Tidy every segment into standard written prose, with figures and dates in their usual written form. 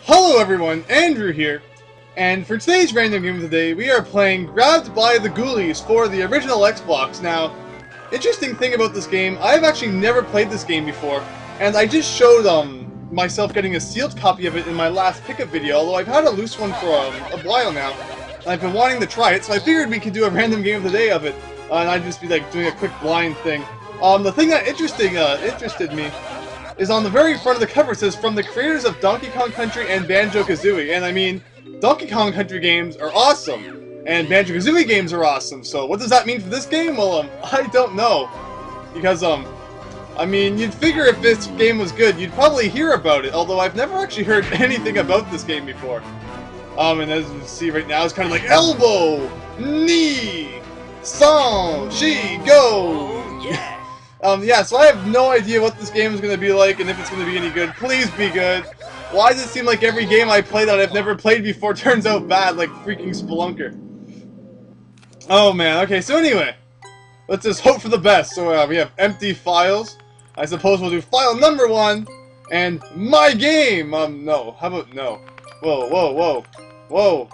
Hello everyone, Andrew here, and for today's random game of the day, we are playing Grabbed by the Ghoulies for the original Xbox. Now, interesting thing about this game, I've actually never played this game before, and I just showed myself getting a sealed copy of it in my last pickup video, although I've had a loose one for a while now, and I've been wanting to try it, so I figured we could do a random game of the day of it, and I'd just be like doing a quick blind thing. The thing that interested me is on the very front of the cover. It says, from the creators of Donkey Kong Country and Banjo Kazooie. And I mean, Donkey Kong Country games are awesome, and Banjo Kazooie games are awesome. So what does that mean for this game? Well, I don't know. Because, I mean, you'd figure if this game was good, you'd probably hear about it. Although I've never actually heard anything about this game before. And as you see right now, it's kind of like elbow, knee, song, she, go. Yeah. Yeah, so I have no idea what this game is going to be like and if it's going to be any good. Please be good. Why does it seem like every game I play that I've never played before turns out bad, like freaking Spelunker? Oh man, okay, so anyway, let's just hope for the best. So we have empty files. I suppose we'll do file number 1, and my game! No, how about no? Whoa, whoa, whoa, whoa.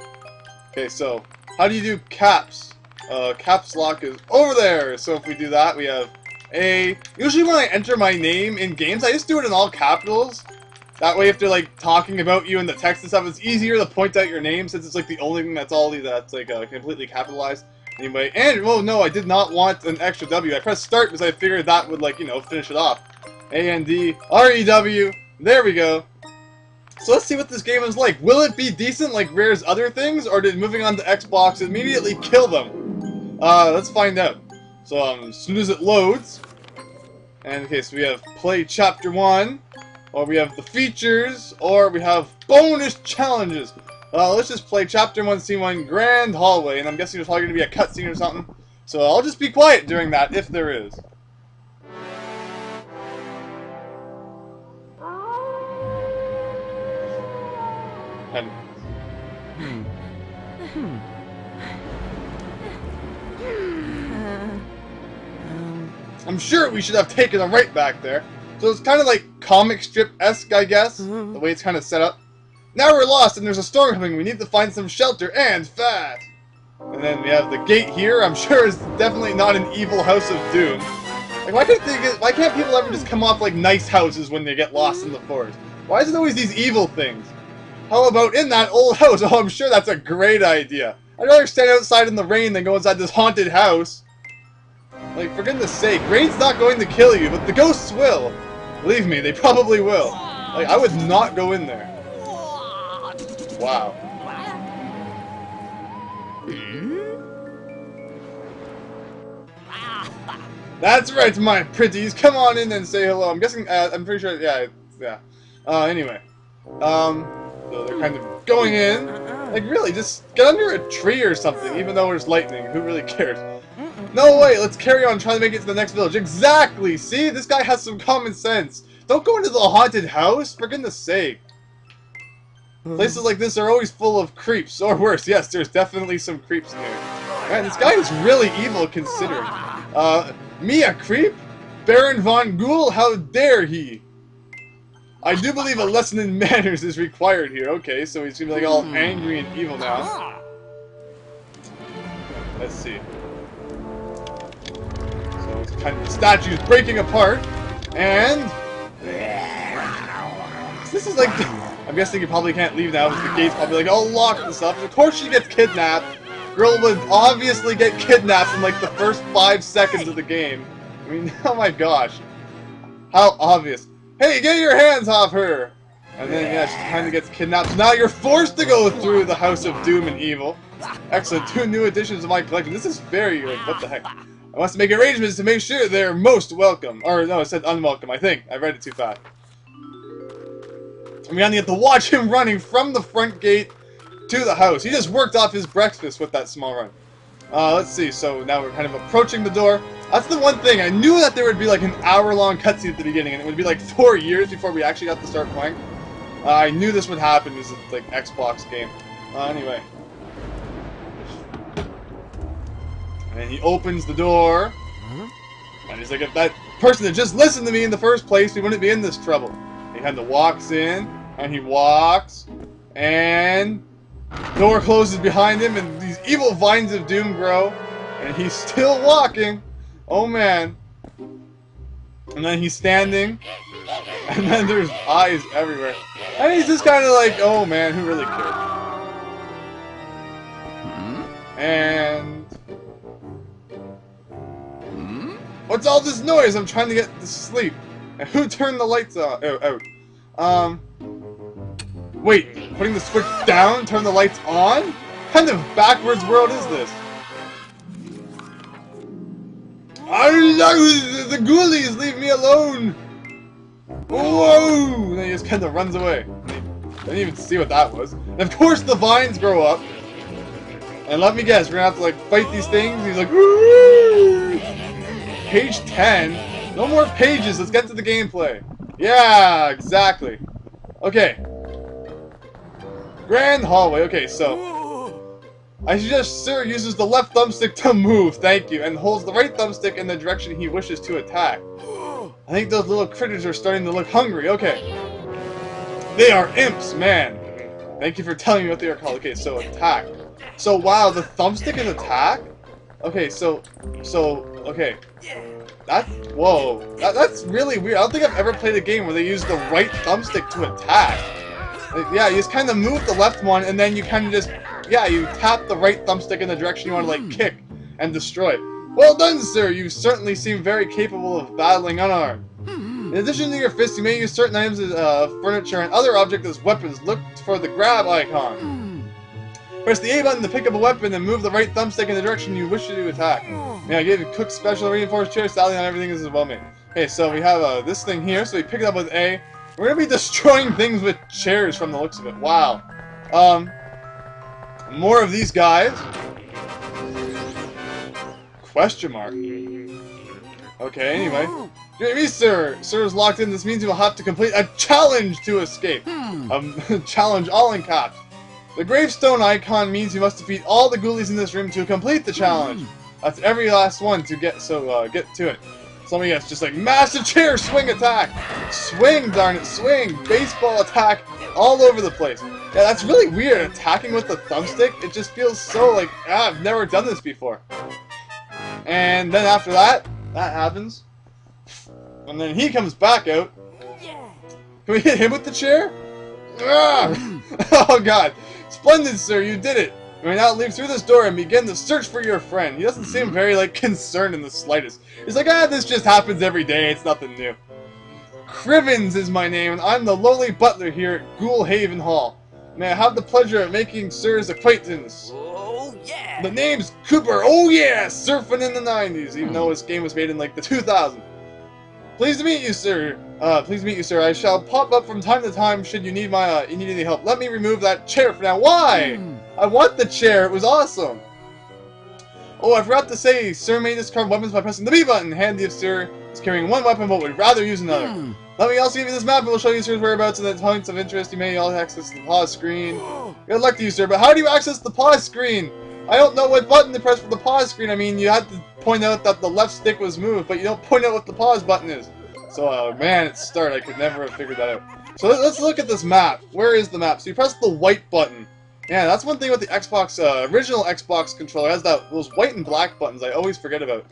Okay, so, how do you do caps? Caps lock is over there, so if we do that, we have usually when I enter my name in games, I just do it in all capitals. That way if they're like talking about you in the text and stuff, it's easier to point out your name since it's like the only thing that's like completely capitalized. Anyway, and oh no, I did not want an extra W. I pressed start because I figured that would, like, you know, finish it off. A-N-D-R-E-W. There we go. So let's see what this game is like. Will it be decent like Rare's other things, or did moving on to Xbox immediately kill them? Let's find out. So, as soon as it loads, and okay, so we have play chapter 1, or we have the features, or we have bonus challenges. Let's just play chapter 1, scene 1, grand hallway, and I'm guessing there's probably going to be a cutscene or something. So I'll just be quiet during that, if there is. And I'm sure we should have taken a right back there. So it's kind of like comic strip-esque, I guess, the way it's kind of set up. Now we're lost and there's a storm coming. We need to find some shelter, and fast. And then we have the gate here. I'm sure it's definitely not an evil house of doom. Like, why can't people ever just come off like nice houses when they get lost in the forest? Why is it always these evil things? How about in that old house? Oh, I'm sure that's a great idea. I'd rather stand outside in the rain than go inside this haunted house. Like, for goodness sake, rain's not going to kill you, but the ghosts will. Believe me, they probably will. Like, I would not go in there. Wow. That's right, my pretties. Come on in and say hello. I'm guessing, I'm pretty sure, yeah. Anyway. So they're kind of going in. Like, really, just get under a tree or something, even though there's lightning. Who really cares? No way, let's carry on trying to make it to the next village. Exactly! See? This guy has some common sense. Don't go into the haunted house, for goodness sake. Places like this are always full of creeps, or worse. Yes, there's definitely some creeps in here. Man, this guy is really evil considering. Me a creep? Baron von Ghoul? How dare he? I do believe a lesson in manners is required here. Okay, so he's gonna be like all angry and evil now. Let's see. So it's kind of the statue's breaking apart, and this is like, I'm guessing you probably can't leave now because the gate's probably like all locked and stuff. Of course she gets kidnapped. Girl would obviously get kidnapped in like the first 5 seconds of the game. I mean, oh my gosh. How obvious. Hey, get your hands off her! And then, yeah, she kind of gets kidnapped. So now you're forced to go through the House of Doom and Evil. Excellent. 2 new additions to my collection. This is very good. What the heck? I must make arrangements to make sure they're most welcome. Or, no, it said unwelcome, I think. I read it too fast. I'm gonna get to watch him running from the front gate to the house. He just worked off his breakfast with that small run. Let's see. So now we're kind of approaching the door. That's the one thing. I knew that there would be like an hour-long cutscene at the beginning, and it would be like 4 years before we actually got to start playing. I knew this would happen. This is like Xbox game. Anyway. And he opens the door. And he's like, if that person had just listened to me in the first place, we wouldn't be in this trouble. He kind of walks in. And he walks, and door closes behind him, and these evil vines of doom grow, and he's still walking. Oh man. And then he's standing, and then there's eyes everywhere. And he's just kind of like, oh man, who really cares? And what's all this noise? I'm trying to get to sleep. And who turned the lights out? Wait, putting the switch down, turn the lights on? What kind of backwards world is this? I love the Ghoulies, leave me alone! Whoa! And then he just kind of runs away. I didn't even see what that was. And of course the vines grow up. And let me guess, we're gonna have to like fight these things. He's like, woo! Page 10. No more pages, let's get to the gameplay. Yeah, exactly. Okay. Grand hallway. Okay, so I suggest Sir uses the left thumbstick to move, thank you, and holds the right thumbstick in the direction he wishes to attack. I think those little critters are starting to look hungry. Okay. They are imps, man. Thank you for telling me what they are called. Okay, so attack. So wow, the thumbstick is attack? Okay, okay. That's really weird. I don't think I've ever played a game where they use the right thumbstick to attack. Like, yeah, you just kind of move the left one, and then you kind of just, yeah, you tap the right thumbstick in the direction you want to, like, kick and destroy. Well done, sir! You certainly seem very capable of battling unarmed. In addition to your fists, you may use certain items as furniture and other objects as weapons. Look for the grab icon. Press the A button to pick up a weapon and move the right thumbstick in the direction you wish to attack. Yeah, I gave you Cook's special reinforced chair styling on everything. This is well made. Okay, so we have this thing here, so we pick it up with A. We're gonna be destroying things with chairs from the looks of it. Wow. More of these guys. Question mark. Okay, anyway. Jamie, sir! Sir is locked in. This means you will have to complete a challenge to escape. Challenge all in caps. The gravestone icon means you must defeat all the Ghoulies in this room to complete the challenge. That's every last one to get, so get to it. So let me guess, just like massive chair swing attack! Swing, darn it, swing! Baseball attack all over the place. Yeah, that's really weird, attacking with the thumbstick. It just feels so like, I've never done this before. And then after that happens. And then he comes back out. Can we hit him with the chair? Oh god. Splendid, sir, you did it! You may now leave through this door and begin the search for your friend. He doesn't seem very, like, concerned in the slightest. He's like, this just happens every day, it's nothing new. Crivens is my name, and I'm the lowly butler here at Ghoulhaven Hall. May I have the pleasure of making sir's acquaintance? Oh, yeah! The name's Cooper, oh yeah! Surfing in the 90s, even though this game was made in, like, the 2000s. Pleased to meet you, sir. I shall pop up from time to time should you need my you need any help. Let me remove that chair for now. Why? I want the chair. It was awesome. Oh, I forgot to say, sir may discard weapons by pressing the B button. Handy if sir is carrying one weapon but would rather use another. Let me also give you this map. It will show you sir's whereabouts and the points of interest. You may all access the pause screen. Good luck to you, sir. But how do you access the pause screen? I don't know what button to press for the pause screen. I mean, you had to point out that the left stick was moved, but you don't point out what the pause button is. So, man, at start, I could never have figured that out. So let's look at this map. Where is the map? So you press the white button. Yeah, that's one thing with the Xbox, original Xbox controller. It has those white and black buttons I always forget about.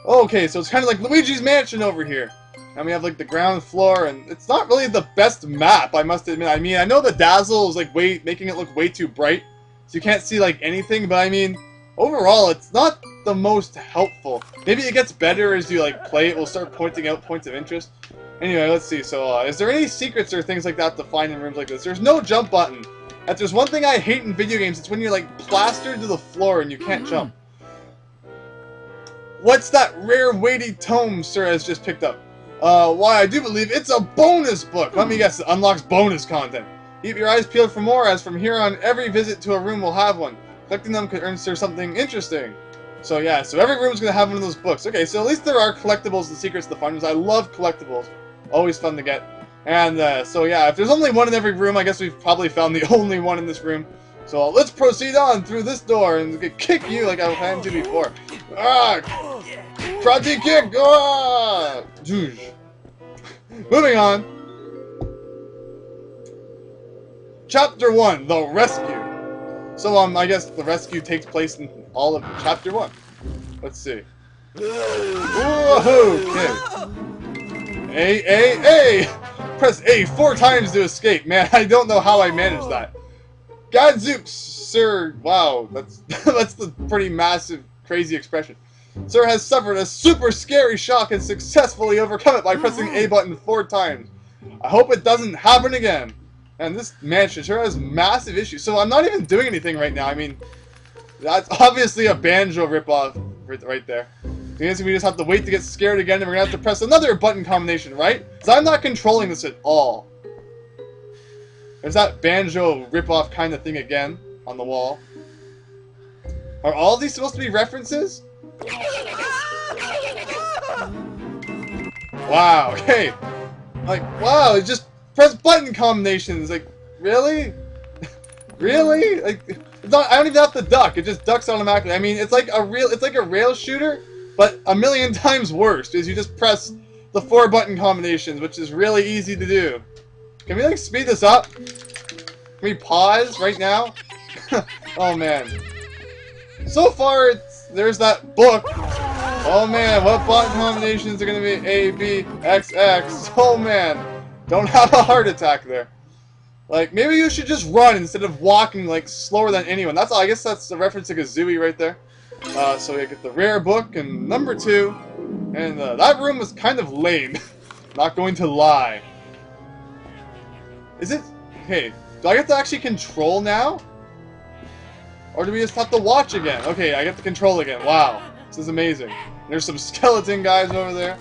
Okay, so it's kind of like Luigi's Mansion over here. And we have, like, the ground floor, and it's not really the best map, I must admit. I mean, I know the dazzle is, like, making it look way too bright, so you can't see, like, anything, but I mean, overall, it's not the most helpful. Maybe it gets better as you, like, play it. We'll start pointing out points of interest. Anyway, let's see. So, is there any secrets or things like that to find in rooms like this? There's no jump button. If there's one thing I hate in video games, it's when you're, like, plastered to the floor and you can't jump. What's that rare weighty tome Sir has just picked up? Why, I do believe it's a bonus book! Let me guess, it unlocks bonus content. Keep your eyes peeled for more, as from here on, every visit to a room will have one. Collecting them could earn Sir something interesting. So yeah, so every room's gonna have one of those books. Okay, so at least there are collectibles and secrets to find. I love collectibles. Always fun to get. And, so yeah, if there's only one in every room, I guess we've probably found the only one in this room. So let's proceed on through this door and kick you like I planned to before. Ah! Karate kick! Ah! Moving on. Chapter 1, The Rescue. So, I guess the rescue takes place in all of Chapter 1. Let's see. Whoa, okay. A! Press A 4 times to escape. Man, I don't know how I managed that. Gadzooks, sir. Wow, that's that's the pretty massive, crazy expression. Sir has suffered a super scary shock and successfully overcome it by pressing A button 4 times. I hope it doesn't happen again. And this mansion sure has massive issues. So I'm not even doing anything right now. I mean, that's obviously a Banjo ripoff right there. I guess we just have to wait to get scared again, and we're gonna have to press another button combination, right? Because I'm not controlling this at all. There's that Banjo ripoff kind of thing again on the wall. Are all these supposed to be references? Wow, okay. Like, wow, it just press button combinations. Like, really? Really? Like, it's not, I don't even have to duck. It just ducks automatically. I mean, it's like a rail shooter, but a million times worse, because you just press the 4 button combinations, which is really easy to do. Can we, like, speed this up? Can we pause right now? Oh, man. So far, there's that book. Oh, man, what button combinations are going to be? A, B, X, X. Oh, man. Don't have a heart attack there. Like, maybe you should just run instead of walking, like, slower than anyone. That's all. I guess that's the reference to Kazooie right there. So we get the rare book and number 2. And that room was kind of lame. Not going to lie. Is it? Okay, do I get to actually control now? Or do we just have to watch again? Okay, I get to control again. Wow, this is amazing. There's some skeleton guys over there.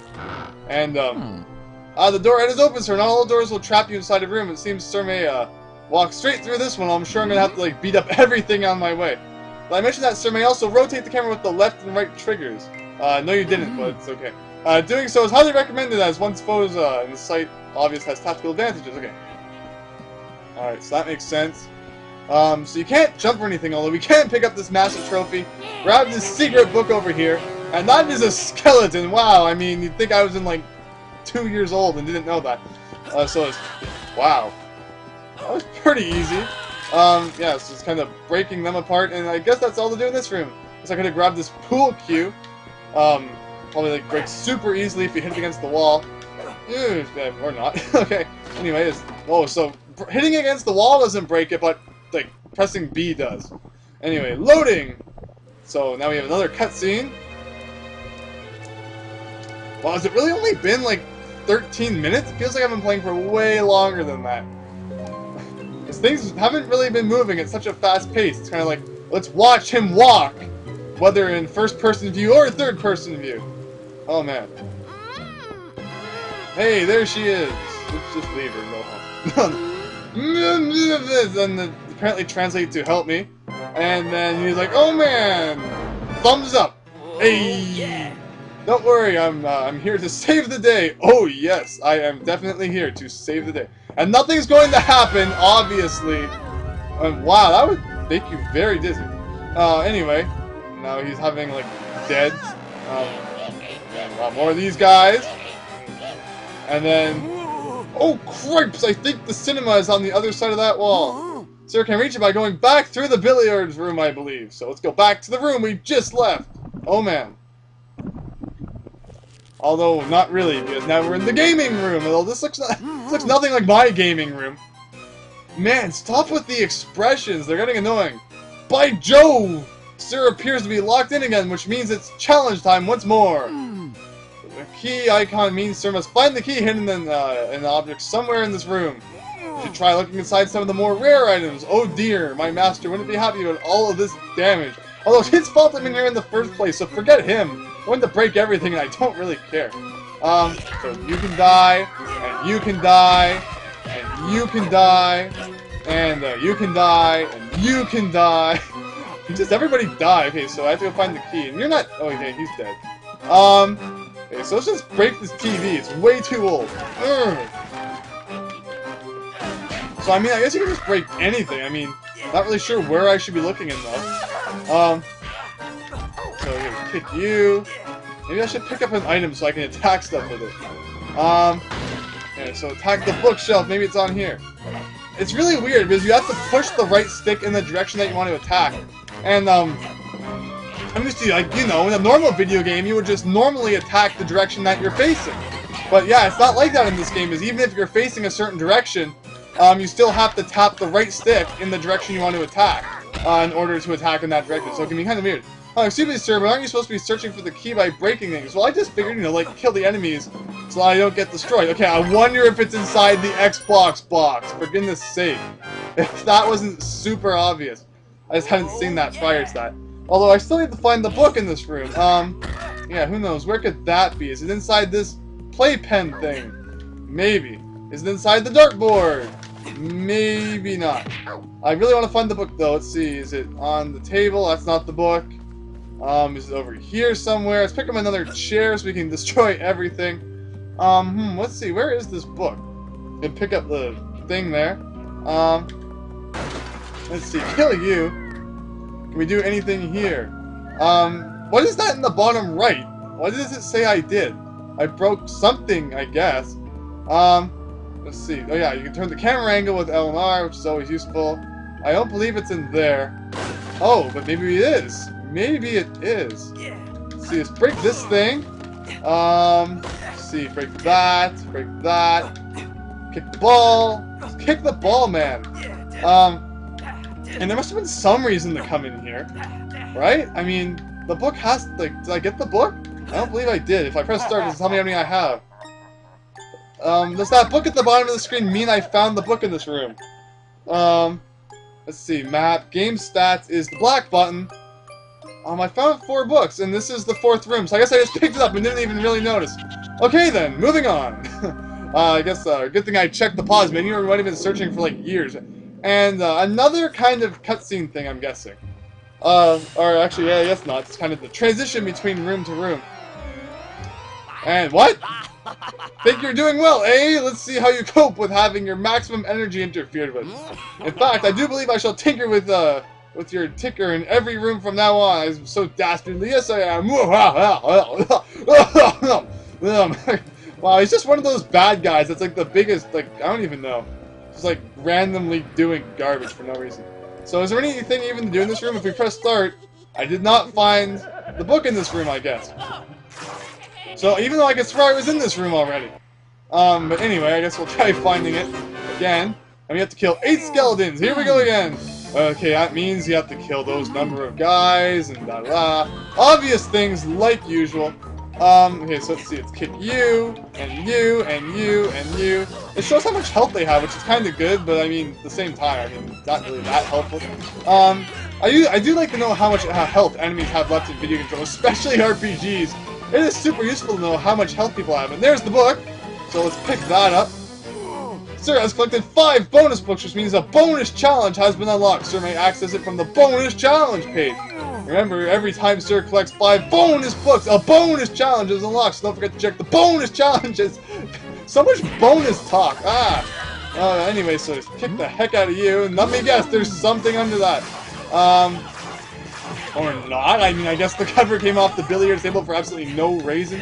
And, the door is open, sir. Not all doors will trap you inside a room. It seems Sir may, walk straight through this one. I'm sure I'm gonna have to, like, beat up everything on my way. But I mentioned that Sir may also rotate the camera with the left and right triggers. No you didn't, but it's okay. Doing so is highly recommended as once foes in the sight obvious has tactical advantages. Okay. Alright, so that makes sense. So you can't jump or anything, although we can pick up this massive trophy, grab this secret book over here, and that is a skeleton. Wow, I mean, you'd think I was in like 2 years old and didn't know that. So it's, wow. That was pretty easy. Yeah, so it's kind of breaking them apart, and I guess that's all to do in this room. So I could have grabbed this pool cue. Probably like breaks super easily if you hit it against the wall. Or not. Okay. Anyway, so hitting against the wall doesn't break it, but like pressing B does. Anyway, loading. So now we have another cutscene. Wow, has it really only been like 13 minutes? It feels like I've been playing for way longer than that. Because things haven't really been moving at such a fast pace. It's kind of like, let's watch him walk, whether in first-person view or third-person view. Oh man. Hey, there she is. Let's just leave her and go home. And apparently translate to help me. And then he's like, oh man, thumbs up. Hey, don't worry, I'm here to save the day. Oh yes, I am definitely here to save the day. And nothing's going to happen, obviously. Wow, that would make you very dizzy. Anyway, now he's having like dead. A lot more of these guys. And then, oh cripes! I think the cinema is on the other side of that wall. Sir can reach it by going back through the billiards room, I believe. So let's go back to the room we just left. Oh man. Although not really, because now we're in the gaming room. Although this looks nothing like my gaming room. Man, stop with the expressions. They're getting annoying. By Jove! Sir appears to be locked in again, which means it's challenge time once more. The key icon means Sir must find the key hidden in an object somewhere in this room. You should try looking inside some of the more rare items. Oh dear, my master wouldn't be happy with all of this damage. Although it's his fault I'm in here in the first place, so forget him. I want to break everything and I don't really care. So you can die, and you can die, and you can die, and you can die, and you can die. Just everybody die. Okay, so I have to go find the key, and you're not. Oh, okay, he's dead. Okay, so let's just break this TV. It's way too old. So I mean, I guess you can just break anything. I mean, not really sure where I should be looking in though. So we're gonna kick you. Maybe I should pick up an item so I can attack stuff with it. Yeah, so attack the bookshelf. Maybe it's on here. it's really weird because you have to push the right stick in the direction that you want to attack. And I'm just like, you know, in a normal video game, you would just normally attack the direction that you're facing. But yeah, it's not like that in this game. Is even if you're facing a certain direction, you still have to tap the right stick in the direction you want to attack in order to attack in that direction. So it can be kind of weird. Excuse me, sir, but aren't you supposed to be searching for the key by breaking things? Well, I just figured, you know, like, kill the enemies so I don't get destroyed. Okay, I wonder if it's inside the Xbox box, for goodness sake. If that wasn't super obvious. I just hadn't seen that prior to that. Although, I still need to find the book in this room. Yeah, who knows? Where could that be? Is it inside this playpen thing? Maybe. Is it inside the dartboard? Maybe not. I really want to find the book, though. Let's see. Is it on the table? That's not the book. Is it over here somewhere? Let's pick up another chair so we can destroy everything. Let's see, where is this book? And pick up the thing there. Let's see, kill you. Can we do anything here? What is that in the bottom right? What does it say I did? I broke something, I guess. Let's see. Oh yeah, you can turn the camera angle with L and R, which is always useful. I don't believe it's in there. Oh, but maybe it is. Maybe it is. Let's see, let's break this thing. Let's see, break that, kick the ball. Let's kick the ball, man. And there must have been some reason to come in here, right? I mean, the book has, like, did I get the book? I don't believe I did. If I press start, does it tell me how many I have? Does that book at the bottom of the screen mean I found the book in this room? Let's see, map, game stats is the black button. I found 4 books, and this is the 4th room, so I guess I just picked it up and didn't even really notice. Okay then, moving on. I guess, good thing I checked the pause menu, or we might have been searching for, like, years. And, another kind of cutscene thing, I'm guessing. Or actually, yeah, I guess not. It's kind of the transition between room to room. And what? Think you're doing well, eh? Let's see how you cope with having your maximum energy interfered with. In fact, I do believe I shall tinker with your ticker in every room from now on. I'm so dastardly. Yes, I am. Wow, he's just one of those bad guys that's like the biggest, like, I don't even know. Just like randomly doing garbage for no reason. So is there anything even to do in this room? If we press start, I did not find the book in this room, I guess. So even though I could swear I was in this room already. But anyway, I guess we'll try finding it again. And we have to kill 8 skeletons. Here we go again. Okay, that means you have to kill those number of guys and da da. Obvious things like usual. Okay, so let's see. It's kick you, and you, and you, and you. It shows how much health they have, which is kind of good, but I mean, at the same time, I mean, it's not really that helpful. I do like to know how much health enemies have left in video games, especially RPGs. It is super useful to know how much health people have. And there's the book. So let's pick that up. Sir has collected 5 bonus books, which means a bonus challenge has been unlocked. Sir may access it from the bonus challenge page. Remember, every time Sir collects 5 bonus books, a bonus challenge is unlocked. So don't forget to check the bonus challenges. So much bonus talk. Anyway, so just kick the heck out of you. And let me guess, there's something under that. Or not. I mean, I guess the cover came off the billiards table for absolutely no reason.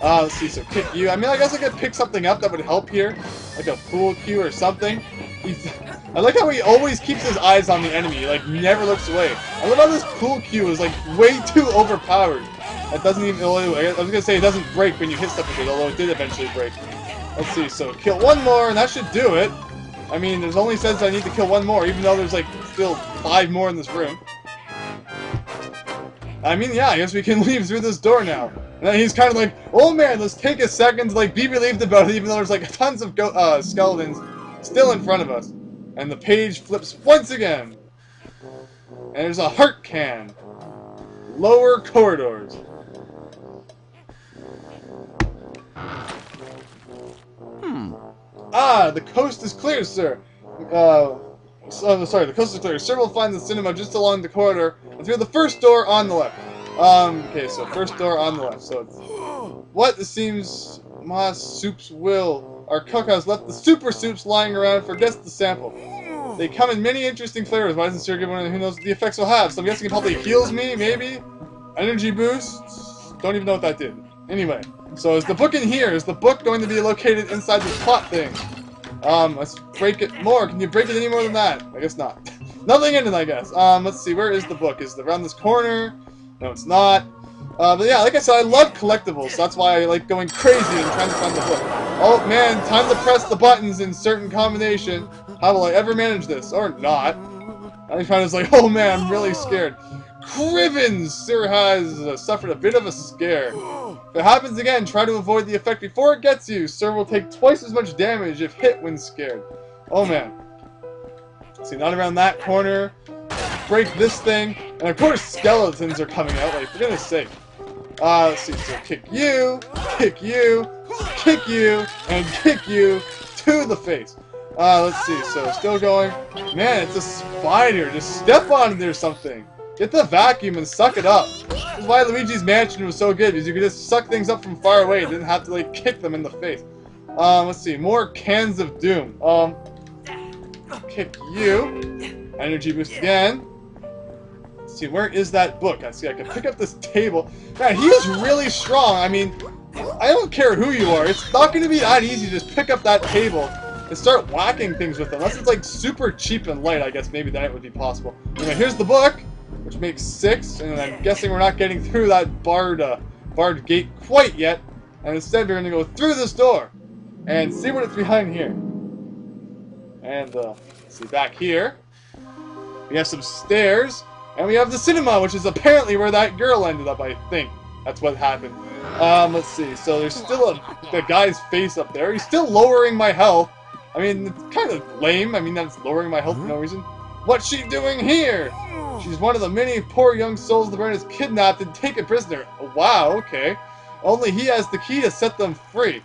Let's see, so kick you. I mean, I guess I could pick something up that would help here. Like a pool cue or something. I like how he always keeps his eyes on the enemy, like, never looks away. I love how this pool cue is, like, way too overpowered. It doesn't even, I was gonna say it doesn't break when you hit stuff with it, although it did eventually break. Let's see, so kill 1 more, and that should do it. I mean, there's only says I need to kill 1 more, even though there's, like, still 5 more in this room. I mean, yeah, I guess we can leave through this door now. And then he's kind of like, oh man, let's take a second to, like, be relieved about it, even though there's, like, tons of skeletons still in front of us. And the page flips once again. And there's a heart can. Lower corridors. Ah, the coast is clear, sir. Sorry, the coast is clear. Sir will find the cinema just along the corridor and through the first door on the left. Okay, so first door on the left. So it's what? It seems Moss Soup's will. Our cook has left the super soups lying around for guests to sample. They come in many interesting flavors. Why doesn't Sir give one? Who knows what the effects will have? So I'm guessing it probably heals me, maybe? Energy boosts? Don't even know what that did. Anyway, so is the book in here? Is the book going to be located inside this plot thing? Let's break it more. Can you break it any more than that? I guess not. Nothing in it, I guess. Let's see. Where is the book? Is it around this corner? No, it's not. But yeah, like I said, I love collectibles. So that's why I like going crazy and trying to find the book. Oh man, time to press the buttons in certain combination. How will I ever manage this? Or not. I find it's like, oh man, I'm really scared. Crivens! Sir has suffered a bit of a scare. If it happens again, try to avoid the effect before it gets you. Sir will take twice as much damage if hit when scared. Oh man. See, not around that corner. Break this thing. And of course skeletons are coming out, like, for goodness sake. Let's see, so kick you, kick you, kick you, and kick you to the face. Let's see, so still going. Man, it's a spider. Just step on it or something. Get the vacuum and suck it up. This is why Luigi's Mansion was so good, because you could just suck things up from far away. You didn't have to, like, kick them in the face. Let's see, more cans of doom. Kick you. Energy boost again. Let's see, where is that book? I see, I can pick up this table. Man, he is really strong. I mean, I don't care who you are. It's not going to be that easy to just pick up that table and start whacking things with it. Unless it's, like, super cheap and light, I guess maybe then it would be possible. Anyway, here's the book, which makes 6, and I'm guessing we're not getting through that barred gate quite yet. And instead, we're going to go through this door and see what it's behind here. And, let's see, back here, we have some stairs, and we have the cinema, which is apparently where that girl ended up, I think. That's what happened. Let's see, so there's still a guy's face up there. He's still lowering my health. I mean, it's kind of lame. I mean, that's lowering my health for no reason. What's she doing here? She's one of the many poor young souls the Baron has kidnapped and taken prisoner. Wow, okay. Only he has the key to set them free.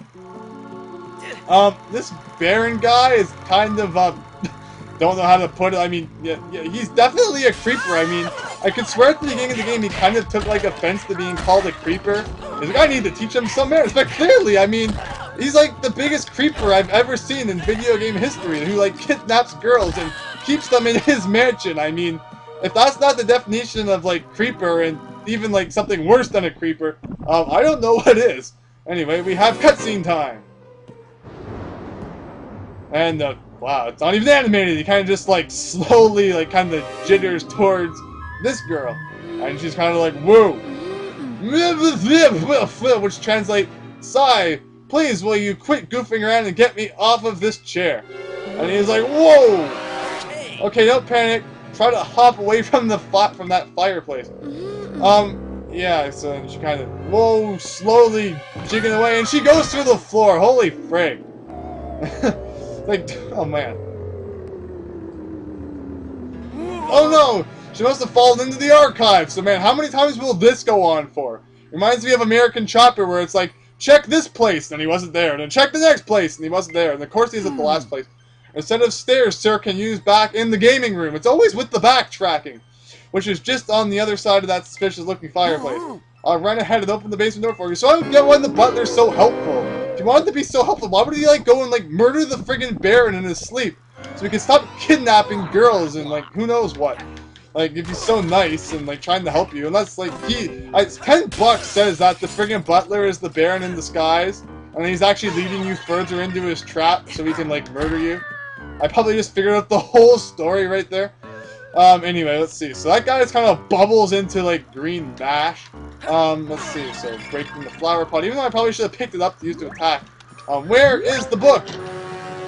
This Baron guy is kind of, don't know how to put it. I mean, yeah, he's definitely a creeper. I mean, I could swear at the beginning of the game he kind of took, like, offense to being called a creeper. He's like, I need to teach him some manners. But clearly, I mean, he's, like, the biggest creeper I've ever seen in video game history, who, like, kidnaps girls and keeps them in his mansion. I mean, if that's not the definition of, like, creeper and even, like, something worse than a creeper, I don't know what is. Anyway, we have cutscene time. And, wow, it's not even animated. He kind of just, like, slowly, like, kind of jitters towards this girl. And she's kind of like, whoa. Which translates, sigh, please will you quit goofing around and get me off of this chair. And he's like, whoa. Okay, don't panic. Try to hop away from the from that fireplace. Yeah, so she kind of, whoa, slowly jigging away. And she goes through the floor. Holy frig. Like, oh man. Oh no! She must have fallen into the archive! So man, how many times will this go on for? Reminds me of American Chopper, where it's like, check this place, and he wasn't there. And then check the next place, and he wasn't there. And of course he's at the last place. Instead of stairs, sir can use back in the gaming room. It's always with the backtracking, which is just on the other side of that suspicious looking fireplace. I'll run ahead and open the basement door for you. So I don't get why the butler's so helpful. If he wanted to be so helpful, why would he, like, go and, like, murder the friggin' Baron in his sleep? So he can stop kidnapping girls and, like, who knows what. Like, if he's so nice and, like, trying to help you. Unless, like, $10 says that the friggin' butler is the Baron in disguise. And he's actually leading you further into his trap so he can, like, murder you. I probably just figured out the whole story right there. Anyway, let's see. So that guy just kind of bubbles into, like, green mash. Let's see. So breaking the flower pot. Even though I probably should have picked it up to use to attack. Where is the book?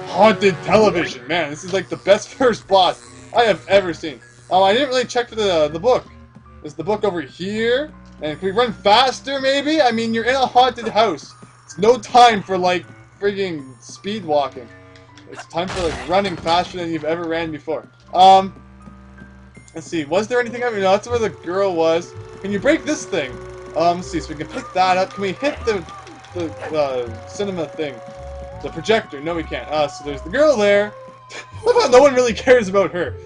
Haunted television. Man, this is, like, the best first boss I have ever seen. I didn't really check for the book. Is the book over here? And can we run faster, maybe? I mean, you're in a haunted house. It's no time for, like, frigging speed walking. It's time for, like, running faster than you've ever ran before. Let's see, was there anything? I mean, no, that's where the girl was. Can you break this thing? Let's see, so we can pick that up. Can we hit the cinema thing? The projector? No, we can't. So there's the girl there. Look how no one really cares about her.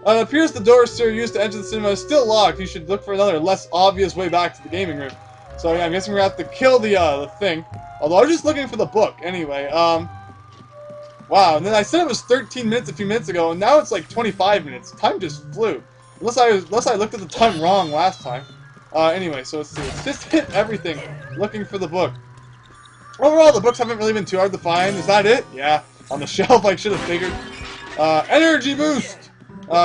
It appears the door, sir, used to enter the cinema is still locked. You should look for another, less obvious way back to the gaming room. So yeah, I'm guessing we're gonna have to kill the thing. Although I was just looking for the book. Anyway, wow, and then I said it was 13 minutes a few minutes ago, and now it's like 25 minutes. Time just flew. Unless I looked at the time wrong last time. Anyway, so let's see. Let's just hit everything looking for the book. Overall, the books haven't really been too hard to find. Is that it? Yeah. on the shelf. I should have figured. Energy boost!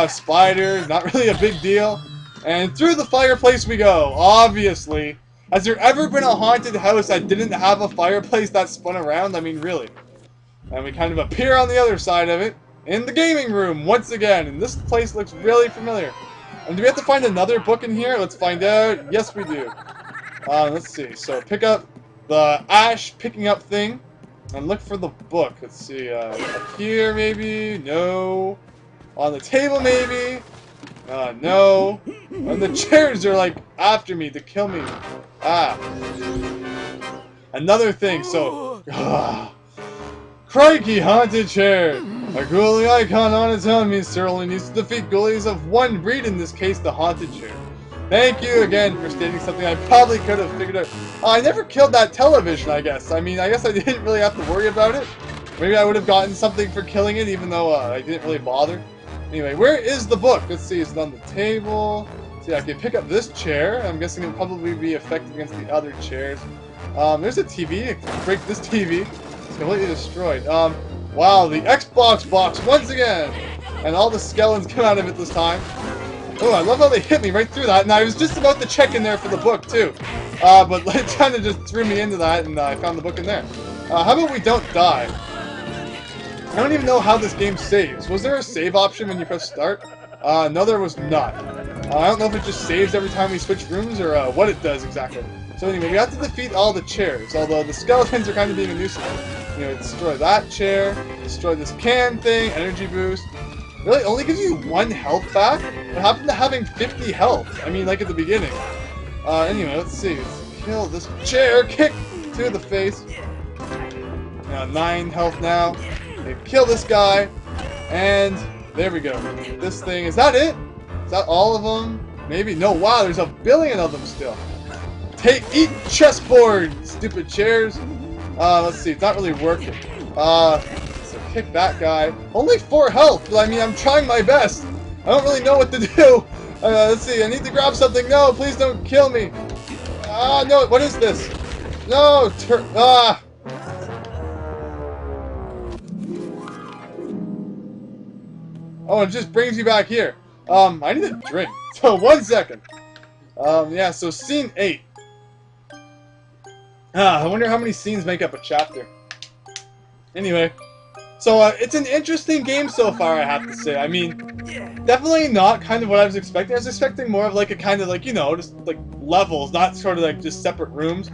Spiders, not really a big deal. And through the fireplace we go, obviously. Has there ever been a haunted house that didn't have a fireplace that spun around? I mean, really. And we kind of appear on the other side of it, in the gaming room, once again. And this place looks really familiar. And do we have to find another book in here? Let's find out. Yes, we do. Let's see. So, pick up the ash picking up thing, and look for the book. Let's see. Up here, maybe? No. On the table, maybe? No. And the chairs are, like, after me to kill me. Another thing, so... Crikey, haunted chair! A ghoulie icon on its own means Sir only needs to defeat ghoulies of one breed, in this case, the haunted chair. Thank you again for stating something I probably could have figured out. I never killed that television, I guess. I mean, I guess I didn't really have to worry about it. Maybe I would have gotten something for killing it, even though I didn't really bother. Anyway, where is the book? Let's see, is it on the table? See, I can pick up this chair. I'm guessing it'll probably be effective against the other chairs. There's a TV. I can break this TV. It's completely destroyed. Wow, the Xbox box once again! And all the skeletons come out of it this time. Oh, I love how they hit me right through that, and I was just about to check in there for the book, too. But it kind of just threw me into that, and I found the book in there. How about we don't die? I don't even know how this game saves. Was there a save option when you press start? No, there was not. I don't know if it just saves every time we switch rooms, or what it does exactly. So anyway, we have to defeat all the chairs, although the skeletons are kind of being a nuisance. You know, destroy that chair, destroy this can thing, energy boost. Really? Only gives you 1 health back? What happened to having 50 health? I mean, like at the beginning. Anyway, let's see. Let's kill this chair. Kick to the face. 9 health now. Okay, kill this guy. And there we go. This thing. Is that it? Is that all of them? Maybe. No, wow, there's a billion of them still. Eat chessboard, stupid chairs. Let's see. It's not really working. So kick that guy. Only 4 health. I mean, I'm trying my best. I don't really know what to do. Let's see. I need to grab something. No, please don't kill me. No. What is this? No. Oh, it just brings you back here. I need a drink. So 1 second. Yeah. So scene 8. I wonder how many scenes make up a chapter. Anyway. So, it's an interesting game so far, I have to say. I mean, definitely not kind of what I was expecting. I was expecting more of like a kind of like, you know, just like levels, not sort of like just separate rooms.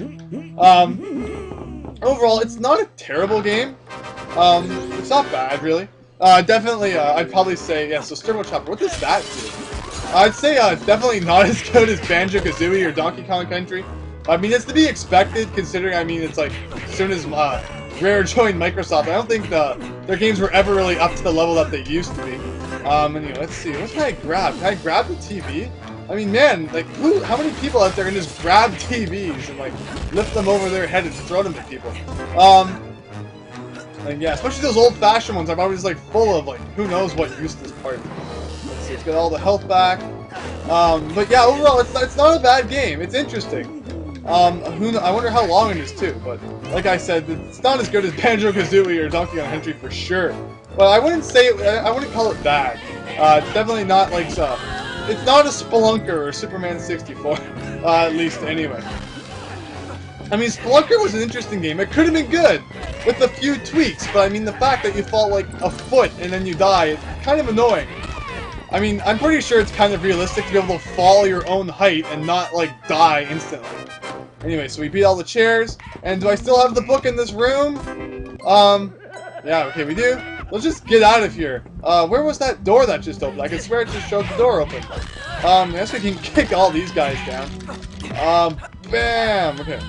Overall, it's not a terrible game. It's not bad, really. Definitely, I'd probably say, yeah, so Turbo Chopper, what does that do? I'd say, definitely not as good as Banjo Kazooie or Donkey Kong Country. I mean, it's to be expected, considering, I mean, it's like, as soon as, Rare joined Microsoft, I don't think their games were ever really up to the level that they used to be. Anyway, let's see, what can I grab? Can I grab the TV? I mean, man, like, how many people out there can just grab TVs and, like, lift them over their head and throw them at people? And yeah, especially those old-fashioned ones, I'm always, like, full of, like, who knows what useless part. Let's see, let's get all the health back. But yeah, overall, it's not a bad game. It's interesting. I wonder how long it is too, but like I said, it's not as good as Banjo Kazooie or Donkey Kong Country for sure. But I wouldn't say I wouldn't call it bad. It's definitely not like it's not a Spelunker or Superman 64, at least anyway. I mean, Spelunker was an interesting game. It could have been good with a few tweaks, but I mean the fact that you fall like a foot and then you die, it's kind of annoying. I mean, I'm pretty sure it's kind of realistic to be able to fall your own height and not like die instantly. Anyway, so we beat all the chairs, and do I still have the book in this room? Yeah, okay, we do. Let's just get out of here. Where was that door that just opened? I can swear it just showed the door open. I guess we can kick all these guys down. Bam! Okay.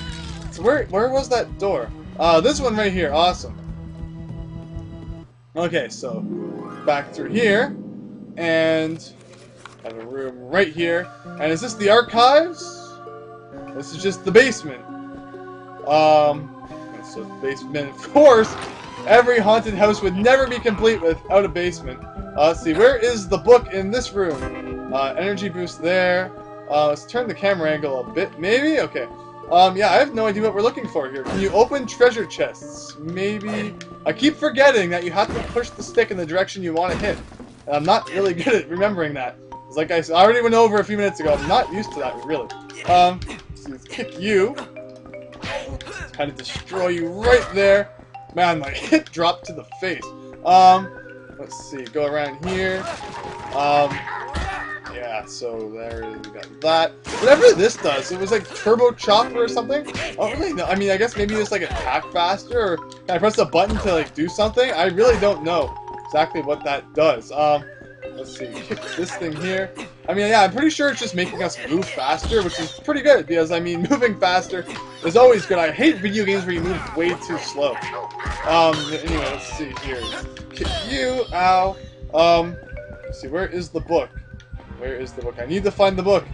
So where was that door? This one right here. Awesome. Okay, so back through here, and I have a room right here. And is this the archives? This is just the basement. So the basement, of course. Every haunted house would never be complete without a basement. Let's see, where is the book in this room? Energy boost there. Let's turn the camera angle a bit, maybe? Okay. Yeah, I have no idea what we're looking for here. Can you open treasure chests? Maybe. I keep forgetting that you have to push the stick in the direction you want to hit. And I'm not really good at remembering that. It's like I already went over a few minutes ago. I'm not used to that, really. So let's kick you. Kind of destroy you right there. Man, my hit dropped to the face. Let's see. Go around here. Yeah, so there we got that. Whatever this does, it was like turbo chopper or something. I don't really know. I mean, I guess maybe it's like attack faster, or can I press a button to like do something? I really don't know exactly what that does. Let's see, kick this thing here. I mean, yeah, I'm pretty sure it's just making us move faster, which is pretty good, because, I mean, moving faster is always good. I hate video games where you move way too slow. Anyway, let's see here. Kick you, ow. Let's see, where is the book? Where is the book? I need to find the book.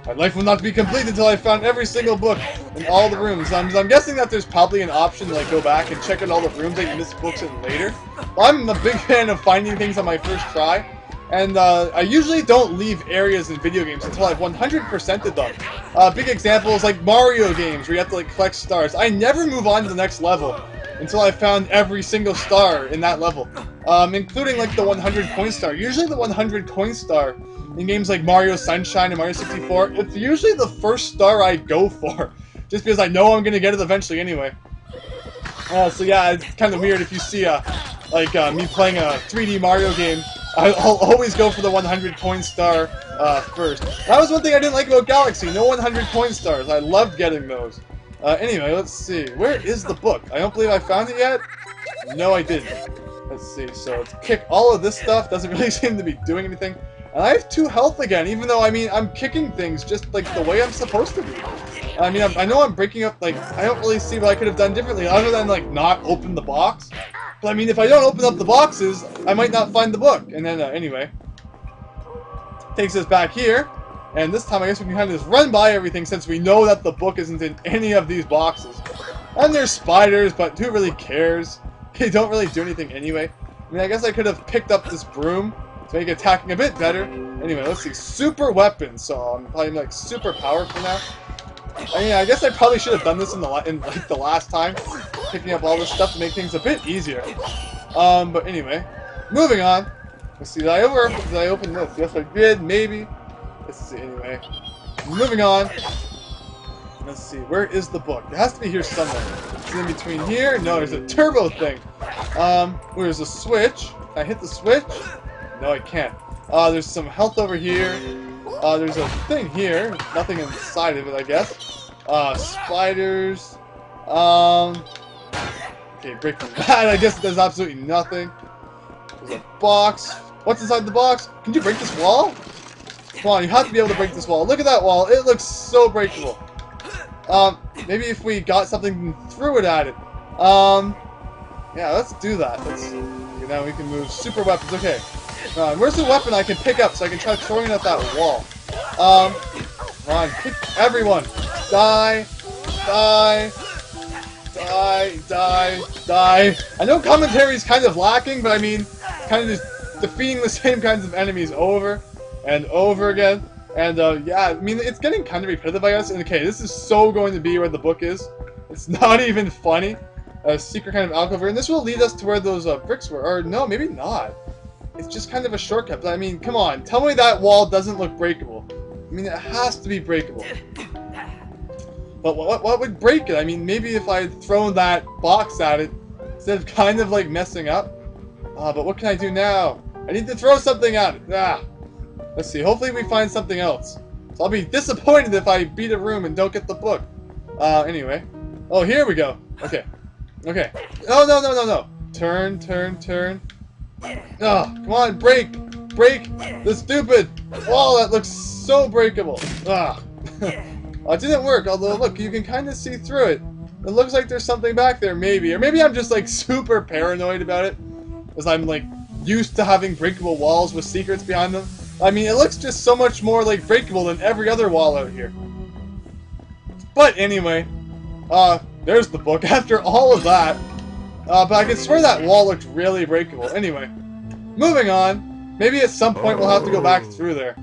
My life will not be complete until I found every single book in all the rooms. I'm guessing that there's probably an option to like go back and check out all the rooms that you missed books in later. Well, I'm a big fan of finding things on my first try. And I usually don't leave areas in video games until I've 100%ed them. Big examples like Mario games where you have to like collect stars. I never move on to the next level until I've found every single star in that level. Including like the 100 coin star. Usually the 100 coin star in games like Mario Sunshine and Mario 64, it's usually the first star I go for. Just because I know I'm going to get it eventually anyway. So yeah, it's kind of weird if you see me playing a 3D Mario game. I'll always go for the 100 coin star first. That was one thing I didn't like about Galaxy. No 100 coin stars. I loved getting those. Anyway, let's see. Where is the book? I don't believe I found it yet. No, I didn't. Let's see. So let's kick all of this stuff. Doesn't really seem to be doing anything. And I have 2 health again, even though, I mean, I'm kicking things just like the way I'm supposed to be. I mean, I know I'm breaking up, like, I don't really see what I could have done differently other than, like, not open the box. But, I mean, if I don't open up the boxes, I might not find the book. And then, anyway. Takes us back here. And this time, I guess we can kind of just run by everything since we know that the book isn't in any of these boxes. And there's spiders, but who really cares? They don't really do anything anyway. I mean, I guess I could have picked up this broom to make attacking a bit better. Anyway, let's see. Super weapons. So I'm probably like super powerful now. I mean, I guess I probably should have done this in like the last time, picking up all this stuff to make things a bit easier. But anyway, moving on. Let's see. Did I open this? Yes, I did. Maybe. Let's see. Anyway, moving on. Let's see. Where is the book? It has to be here somewhere. It's in between here. No, there's a turbo thing. Where's a switch? Can I hit the switch? No, I can't. There's some health over here. There's a thing here. Nothing inside of it, I guess. Spiders. Okay, breaking that. I guess it does absolutely nothing. There's a box. What's inside the box? Can you break this wall? Come on, you have to be able to break this wall. Look at that wall. It looks so breakable. Maybe if we got something and threw it at it. Yeah, let's do that. Now we can move super weapons. Okay. Where's the weapon I can pick up so I can try throwing it at that wall? Come on, kick everyone. Die. Die. Die. Die. Die. I know commentary is kind of lacking, but I mean, kind of just defeating the same kinds of enemies over and over again. And yeah, I mean, it's getting kind of repetitive, I guess. And okay, this is so going to be where the book is. It's not even funny. A secret kind of alcove, and this will lead us to where those bricks were. Or no, maybe not. It's just kind of a shortcut. But I mean, come on, tell me that wall doesn't look breakable. I mean, it has to be breakable. But what would break it? I mean, maybe if I had thrown that box at it instead of kind of like messing up. But what can I do now? I need to throw something at it. Let's see. Hopefully we find something else. So I'll be disappointed if I beat a room and don't get the book. Anyway. Oh, here we go. Okay. Okay. Oh, no. Turn. Oh, come on, break the stupid wall that looks so breakable. It didn't work, although look, you can kind of see through it. It looks like there's something back there, maybe. Or maybe I'm just like super paranoid about it, because I'm like used to having breakable walls with secrets behind them. I mean, it looks just so much more like breakable than every other wall out here. But anyway, there's the book after all of that. But I can swear that wall looked really breakable. Anyway, moving on. Maybe at some point we'll have to go back through there.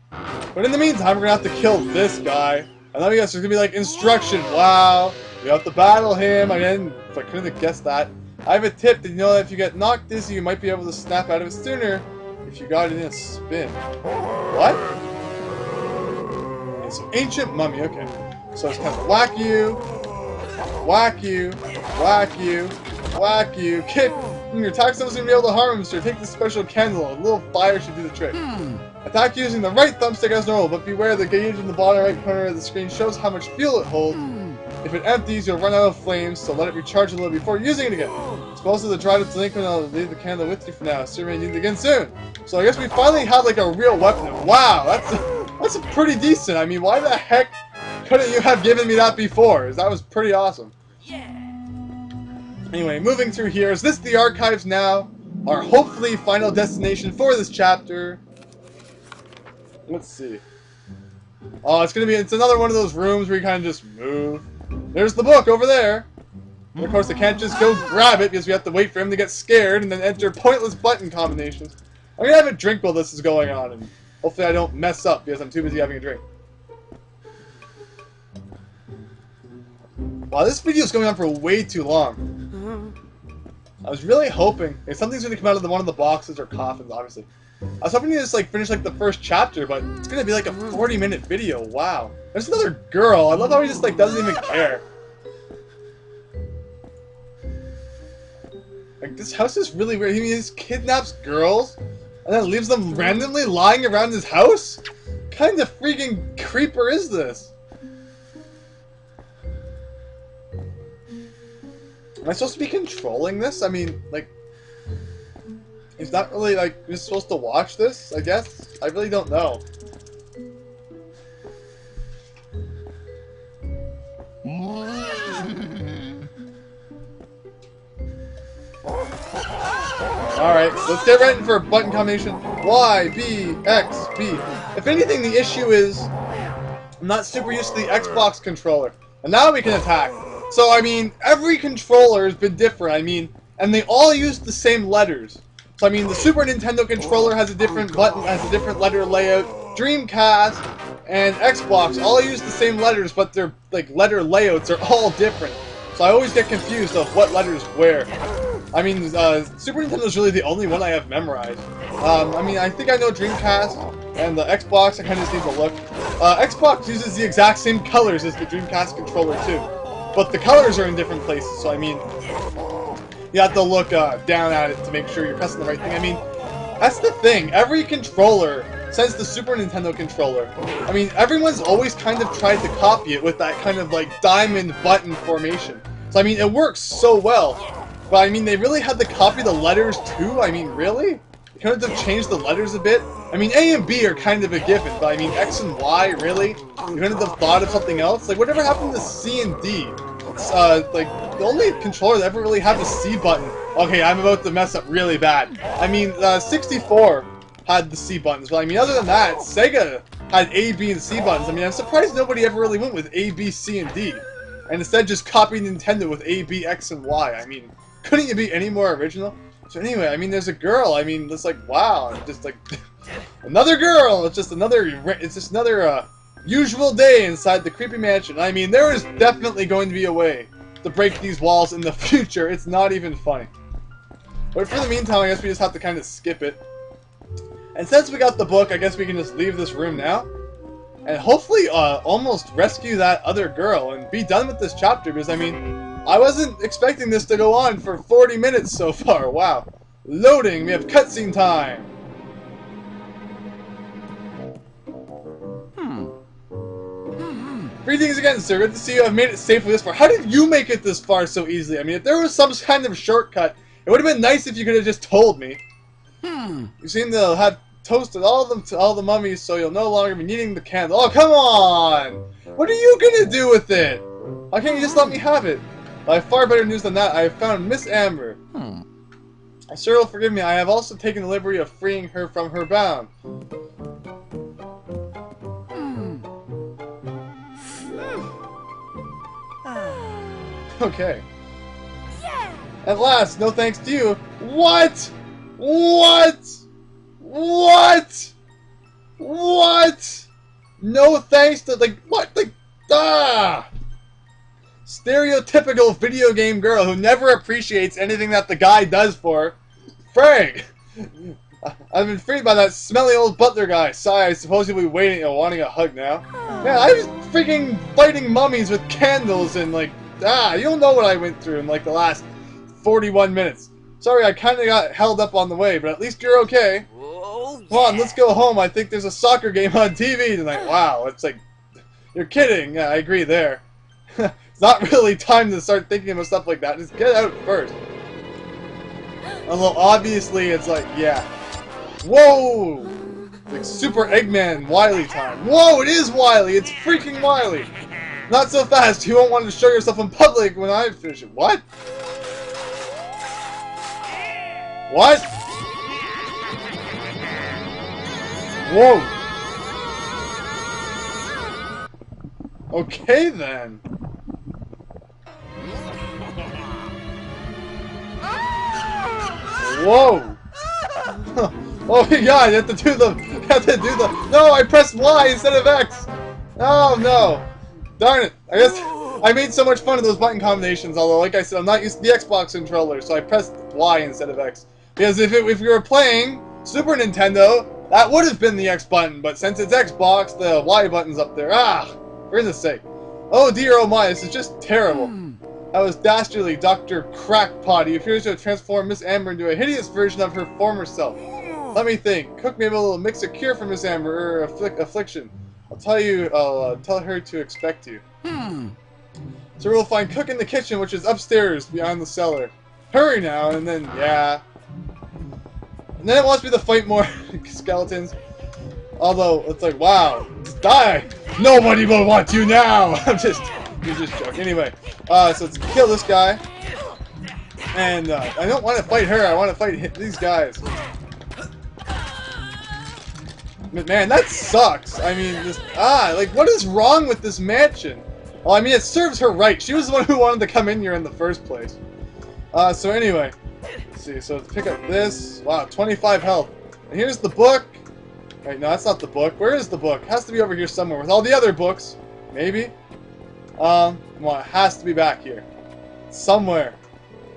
But in the meantime, we're going to have to kill this guy. And then yes, there's gonna be like instruction. Wow, you have to battle him. I couldn't have guessed that. I have a tip. Did you know that if you get knocked dizzy, you might be able to snap out of it sooner if you got it in a spin? What? It's an ancient mummy. Okay, so it's kind of whack you, whack you, whack you, whack you. Kid, when your attack someone's gonna be able to harm him, so take this special candle. A little fire should do the trick. Attack using the right thumbstick as normal, but beware the gauge in the bottom right corner of the screen shows how much fuel it holds. If it empties, you'll run out of flames, so let it recharge a little before using it again. Dispose of the dried up delinquent, I'll leave the candle with you for now. Assume you need it again soon. So I guess we finally have like a real weapon. Wow, that's pretty decent. I mean, why the heck couldn't you have given me that before? That was pretty awesome. Anyway, moving through here, is this the archives now? Our hopefully final destination for this chapter. Let's see. Oh, it's another one of those rooms where you kind of just move. There's the book over there. And of course, I can't just go grab it because we have to wait for him to get scared and then enter pointless button combinations. I'm gonna have a drink while this is going on, and hopefully I don't mess up because I'm too busy having a drink. Wow, this video is going on for way too long. I was really hoping something's gonna come out of one of the boxes or coffins, obviously. I was hoping to just like finish like the first chapter, but it's gonna be like a 40-minute video. Wow. There's another girl. I love how he just like doesn't even care. Like this house is really weird. He just kidnaps girls and then leaves them randomly lying around his house? What kind of freaking creeper is this? Am I supposed to be controlling this? I mean, like, he's not really, like, you're supposed to watch this, I guess? I really don't know. Alright, let's get right in for a button combination. Y, B, X, B. If anything, the issue is I'm not super used to the Xbox controller. And now we can attack. So, I mean, every controller has been different, I mean, and they all use the same letters. So, I mean, the Super Nintendo controller has a different button, has a different letter layout. Dreamcast and Xbox all use the same letters, but their, like, letter layouts are all different. So I always get confused of what letters where. I mean, Super Nintendo is really the only one I have memorized. I mean, I think I know Dreamcast, and the Xbox, I kind of just need to look. Xbox uses the exact same colors as the Dreamcast controller, too. But the colors are in different places, so I mean, you have to look down at it to make sure you're pressing the right thing. I mean, that's the thing. Every controller, since the Super Nintendo controller, I mean, everyone's always kind of tried to copy it with that kind of, like, diamond button formation. So, I mean, it works so well. But, I mean, they really had to copy the letters, too? I mean, really? They kind of changed the letters a bit? I mean, A and B are kind of a given, but, I mean, X and Y, really? You couldn't have thought of something else? Like, whatever happened to C and D? It's, like, the only controller that ever really had the C button. Okay, I'm about to mess up really bad. I mean, 64 had the C buttons, but, I mean, other than that, Sega had A, B, and C buttons. I mean, I'm surprised nobody ever really went with A, B, C, and D. And instead just copied Nintendo with A, B, X, and Y. I mean, couldn't you be any more original? So anyway, I mean, there's a girl. I mean, it's like, wow, just like another girl. It's just another usual day inside the creepy mansion. I mean, there is definitely going to be a way to break these walls in the future. It's not even funny. But for the meantime, I guess we just have to kind of skip it. And since we got the book, I guess we can just leave this room now. And hopefully almost rescue that other girl and be done with this chapter. Because, I mean, I wasn't expecting this to go on for 40 minutes so far. Wow. Loading. We have cutscene time. Greetings again, sir. Good to see you. I've made it safely this far. How did you make it this far so easily? I mean, if there was some kind of shortcut, it would have been nice if you could have just told me. You seem to have toasted all of them to all the mummies, so you'll no longer be needing the candle. Oh, come on! What are you gonna do with it? Why can't you just let me have it? I have far better news than that. I have found Miss Amber. Sir will forgive me. I have also taken the liberty of freeing her from her bound. Okay. At last, no thanks to you. What? What? What? What? No thanks to, like, what? Like, Ah! Stereotypical video game girl who never appreciates anything that the guy does for her. Frank! I've been freed by that smelly old butler guy. Sigh, I suppose you'll be waiting and wanting a hug now. Man, I was freaking fighting mummies with candles and like, you don't know what I went through in like the last 41 minutes. Sorry, I kind of got held up on the way, but at least you're okay. Come on, let's go home. I think there's a soccer game on TV tonight. Wow, it's like, you're kidding. Yeah, I agree there. It's not really time to start thinking about stuff like that. Just get out first. Although obviously it's like, yeah. Whoa! It's like Super Eggman Wily time. Whoa, it is Wily! It's freaking Wily! Not so fast, you won't want to show yourself in public when I finish it. What? What? Whoa! Okay then. Whoa! Oh my god, you have to do the... No, I pressed Y instead of X! Oh no! Darn it! I guess I made so much fun of those button combinations, although like I said, I'm not used to the Xbox controller, so I pressed Y instead of X. Because if you were playing Super Nintendo, that would have been the X button, but since it's Xbox, the Y button's up there. For goodness sake. Oh dear, oh my, this is just terrible. That was dastardly Dr. Crackpot. He appears to have transformed Miss Amber into a hideous version of her former self. Let me think. Cook maybe a little mix of cure for Miss Amber, or affliction. I'll tell her to expect you. So we'll find Cook in the kitchen, which is upstairs beyond the cellar. Hurry now, and then, yeah. And then it wants me to fight more skeletons. Although, it's like, wow, just die! Nobody will want you now! You're just joking. Anyway, so let's kill this guy. And, I don't want to fight her, I want to fight these guys. But man, that sucks. I mean, just, like, what is wrong with this mansion? Well, I mean, it serves her right. She was the one who wanted to come in here in the first place. So anyway, let's see. So let's pick up this. Wow, 25 health. And here's the book. Wait, no, that's not the book. Where is the book? It has to be over here somewhere with all the other books. Maybe. Well, it has to be back here. Somewhere.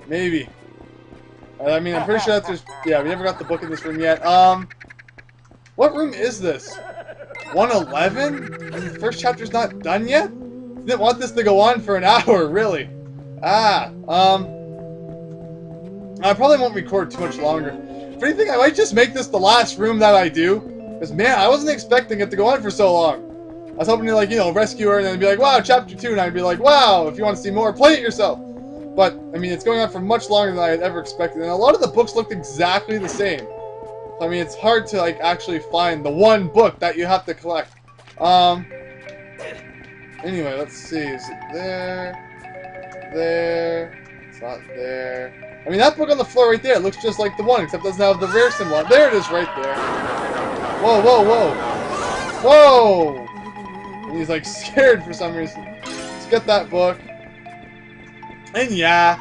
Maybe. I mean, I'm pretty sure that there's... Yeah, we never got the book in this room yet. What room is this? 111? And the first chapter's not done yet? Didn't want this to go on for an hour, really. I probably won't record too much longer. If anything, I might just make this the last room that I do. Because, man, I wasn't expecting it to go on for so long. I was hoping to, like, you know, rescue her and then be like, wow, chapter 2, and I'd be like, wow, if you want to see more, play it yourself. But, I mean, it's going on for much longer than I had ever expected, and a lot of the books looked exactly the same. So, I mean, it's hard to, like, actually find the one book that you have to collect. Anyway, let's see, is it there? There? It's not there. I mean, that book on the floor right there looks just like the one, except it doesn't have the rare symbol. There it is right there. Whoa, whoa, whoa. Whoa! And he's like scared for some reason. Let's get that book. And yeah,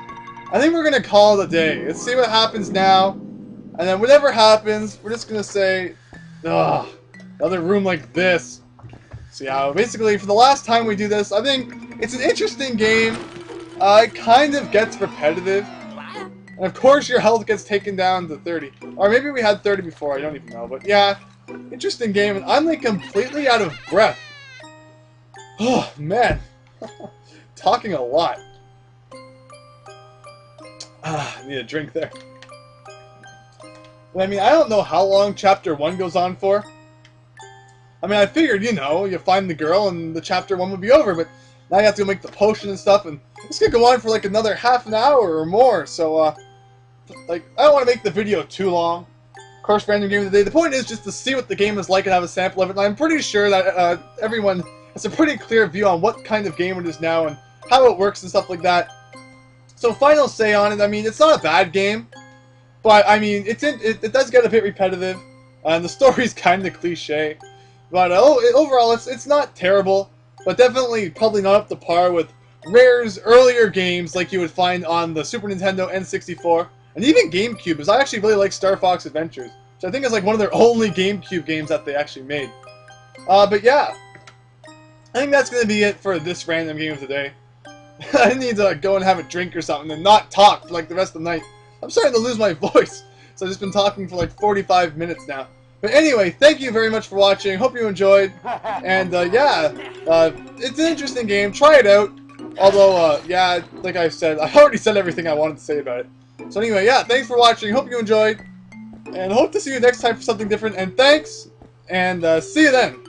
I think we're gonna call it a day. Let's see what happens now. And then whatever happens, we're just gonna say, ugh, another room like this. So yeah, basically for the last time we do this, I think it's an interesting game. It kind of gets repetitive. And of course your health gets taken down to 30. Or maybe we had 30 before, I don't even know. But yeah, interesting game. And I'm like completely out of breath. Oh, man. Talking a lot. I need a drink there. But, I mean, I don't know how long Chapter 1 goes on for. I mean, I figured, you know, you find the girl and the Chapter 1 would be over, but now you have to go make the potion and stuff, and this could go on for like another half an hour or more, so, like, I don't want to make the video too long. Of course, random game of the day. The point is just to see what the game is like and have a sample of it, and I'm pretty sure that everyone has a pretty clear view on what kind of game it is now and how it works and stuff like that. So, final say on it, I mean, it's not a bad game, but, I mean, it does get a bit repetitive, and the story's kind of cliche. But overall, it's not terrible, but definitely probably not up to par with Rare's earlier games like you would find on the Super Nintendo N64, and even GameCube, because I actually really like Star Fox Adventures, which I think is like one of their only GameCube games that they actually made. But yeah, I think that's going to be it for this random game of the day. I need to go and have a drink or something and not talk for like the rest of the night. I'm starting to lose my voice, so I've just been talking for like 45 minutes now. But anyway, thank you very much for watching. Hope you enjoyed. And yeah, it's an interesting game. Try it out. Although, yeah, like I said, I already said everything I wanted to say about it. So anyway, yeah, thanks for watching. Hope you enjoyed. And hope to see you next time for something different. And thanks. And see you then.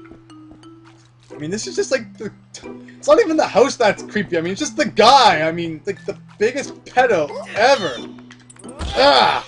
I mean, this is just like the... It's not even the house that's creepy. I mean, it's just the guy. I mean, like the biggest pedo ever. Ah!